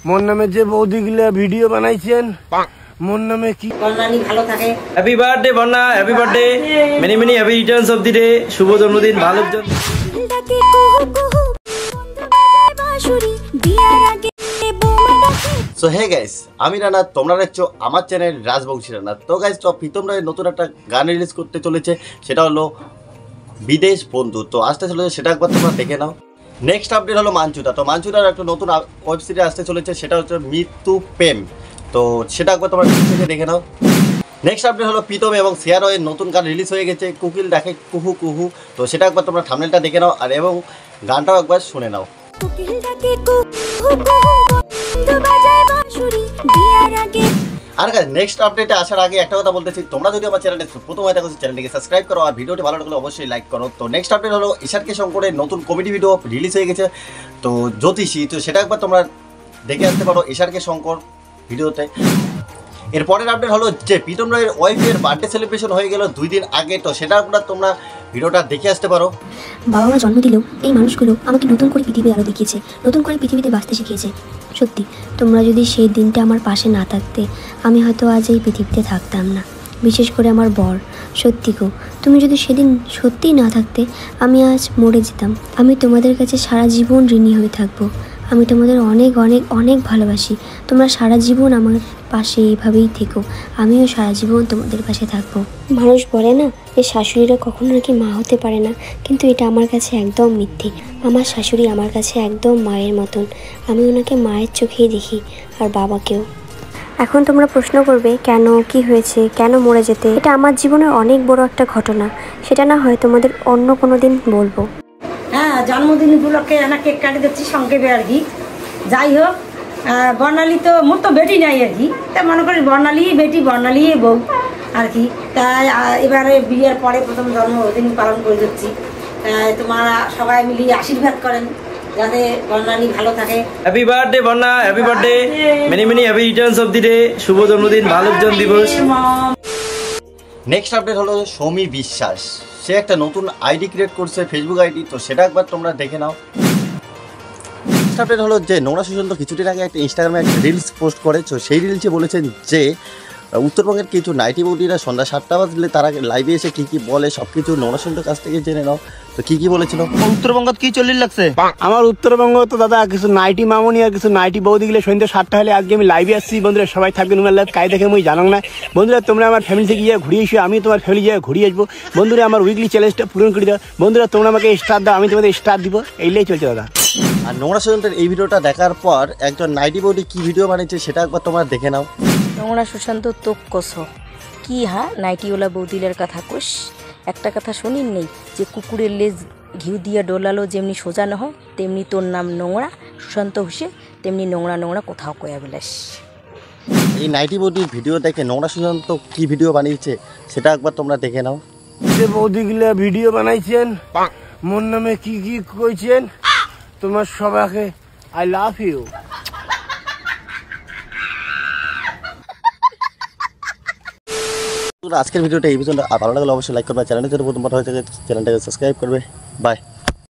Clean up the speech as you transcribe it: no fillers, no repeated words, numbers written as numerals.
মোর নামে যে বৌদিগুলা ভিডিও বানাইছেন মোর নামে কি বন্নানি ভালো থাকে। Happy birthday Banna, happy birthday, many many happy returns of the day. শুভ জন্মদিন, ভালো জন্য। সো হে গাইস, আমি রানা, তোমরা দেখছো আমার চ্যানেল রাজবংশী রানা। তো গাইস, তো প্রীতম রায় নতুন একটা গান রিলিজ করতে চলেছে, সেটা হলো বিদেশ বন্ধু। তো আসতে চলেছে, সেটা একবার তোমরা দেখে নাও। নেক্সট আপডেট হলো মানচুদা। তো মানচুদার একটা নতুন ওয়েব সিরিজ আসতে চলেছে, সেটা হচ্ছে মৃত্যু প্রেম। তো সেটা একবার তোমরা দেখে নাও। নেক্সট আপডেট হলো প্রীতম এবং সিয়ারয়ের নতুন গান রিলিজ হয়ে গেছে, কুকিল ডাকে কুহু কুহু। তো সেটা একবার তোমরা থাম্বনেলটা দেখে নাও আর এবং গানটাও একবার শুনে নাও। আর গাইস, নেক্সট আপডেটে আসার আগে একটা কথা বলতেছি, তোমরা যদি আমার চ্যানেলে প্রথম হয়ে থাকো চ্যানেলটিকে সাবস্ক্রাইব করো আর ভিডিওটি ভালো লাগলে অবশ্যই লাইক করো। তো নেক্সট আপডেট হলো ঈশানকে শঙ্করের নতুন কমেডি ভিডিও রিলিজ হয়ে গেছে, তো জ্যোতিষী। তো সেটা একবার তোমরা দেখে আসতে পারো ঈশানকে শঙ্কর ভিডিওতে। এরপরের আপডেট হলো যে প্রীতম রায়ের ওয়াইফের বার্থডে সেলিব্রেশন হয়ে গেল 2 দিন আগে। তো সেটা একবার তোমরা ভিডিওটা দেখে আসতে পারো। বাবা মা জন্ম দিলেও এই মানুষগুলো আমাকে নতুন করে পৃথিবী আরও দেখিয়েছে, নতুন করে পৃথিবীতে বাঁচতে শিখিয়েছে। সত্যি, তোমরা যদি সেই দিনটা আমার পাশে না থাকতে, আমি হয়তো আজ এই পৃথিবীতে থাকতাম না। বিশেষ করে আমার বর। সত্যি গো, তুমি যদি সেদিন সত্যিই না থাকতে, আমি আজ মরে যেতাম। আমি তোমাদের কাছে সারা জীবন ঋণী হয়ে থাকবো। আমি তোমাদের অনেক অনেক অনেক ভালোবাসি। তোমরা সারা জীবন আমার পাশে এইভাবেই থেকো, আমিও সারা জীবন তোমাদের পাশে থাকবো। মানুষ বলে না যে শাশুড়িরা কখনো নাকি মা হতে পারে না, কিন্তু এটা আমার কাছে একদম মিথ্যে। আমার শাশুড়ি আমার কাছে একদম মায়ের মতন। আমি ওনাকে মায়ের চোখেই দেখি, আর বাবাকেও। এখন তোমরা প্রশ্ন করবে, কেন, কি হয়েছে, কেন মরে যেতে? এটা আমার জীবনের অনেক বড় একটা ঘটনা, সেটা না হয় তোমাদের অন্য কোনো দিন বলবো। হ্যাঁ, জন্মদিন উপলক্ষে না কেক কাটি দিচ্ছি সংক্ষেপে আর কি। যাই হোক, বর্ণালী তো মোর তো বেটি নাই আর কি, তা মনে করি বর্ণালী বেটি, বর্ণালী বউ আর কি। তাই এবারে বিয়ের পরে প্রথম জন্মদিন পালন করে দিচ্ছি। তোমরা সবাই মিলিয়ে আশীর্বাদ করেন যাতে বর্ণালী ভালো থাকে। Happy birthday Banna, happy birthday, many many happy returns of the day. শুভ জন্মদিন, ভালো জন দিবস। নেক্সট আপডেট হলো সৌমি বিশ্বাস। সে একটা নতুন আইডি ক্রিয়েট করছে, ফেসবুক আইডি। তো সেটা একবার তোমরা দেখে নাও। নেক্সট আপডেট হলো যে নোংরা সুশান্ত কিছুদিন আগে একটা ইনস্টাগ্রামে একটা রিলস পোস্ট করে। তো সেই রিলসে বলেছেন যে উত্তরবঙ্গের কিছু নাইটি বৌদিরা সন্ধ্যা 7টা বাজলে তারা লাইভে এসে কী কী বলে সব কিছু নোংরা সুশান্তর কাছ থেকে জেনে নাও। তো কী বলেছিল? উত্তরবঙ্গত কি চলির লাগছে? আমার উত্তরবঙ্গ তো দাদা কিছু নাইটি মামনি আর কিছু নাইটি বৌদি গেলে সন্ধ্যে 7টা হলে আজকে আমি লাইভে আসছি। বন্ধুরা সবাই থাকবেন, উনার লাইভ কাই দেখে মুই জানো না। বন্ধুরা তোমরা আমার ফ্যামিলি থেকে গিয়ে ঘুরিয়ে এসো, আমি তোমার ফ্যামিলি গিয়ে ঘুরিয়ে আসবো। বন্ধুরা আমার উইকলি চ্যালেঞ্জটা পূরণ করে দাও। বন্ধুরা তোমরা আমাকে স্টার দাও, আমি তোমাদের স্টার দিব। এইটাই চলছে দাদা। আর নোংরা সুশান্তের এই ভিডিওটা দেখার পর একজন নাইটি বৌদি কী ভিডিও বানিয়েছে সেটা একবার তোমরা দেখে নাও। নোংরা সুশান্ত তোক কস কি হা নাইটিওলা বৌদিলের কথা কোষ। একটা কথা শুনিন নেই যে কুকুরের লেজ ঘিউ দিয়া ডোলালো যেমনি সোজা নহ, তেমনি তোর নাম নোংরা সুশান্ত হুসে, তেমনি নোংরা নোংরা কোথাও কয়া বিলাস। এই নাইটি বৌদির ভিডিও দেখে নোংরা সুশান্ত কী ভিডিও বানিয়েছে সেটা একবার তোমরা দেখে নাও। যে বৌদিগুলা ভিডিও বানাইছেন মোর নামে কি কি কইছেন, তোমার সবাইকে আই লাভ ইউ। আজকের ভিডিওটা এই পর্যন্ত। ভালো লাগলে অবশ্যই লাইক করবে, চ্যানেলটা যদি প্রথমবার হয়ে থাকে চ্যানেলটাকে সাবস্ক্রাইব করবে। বাই।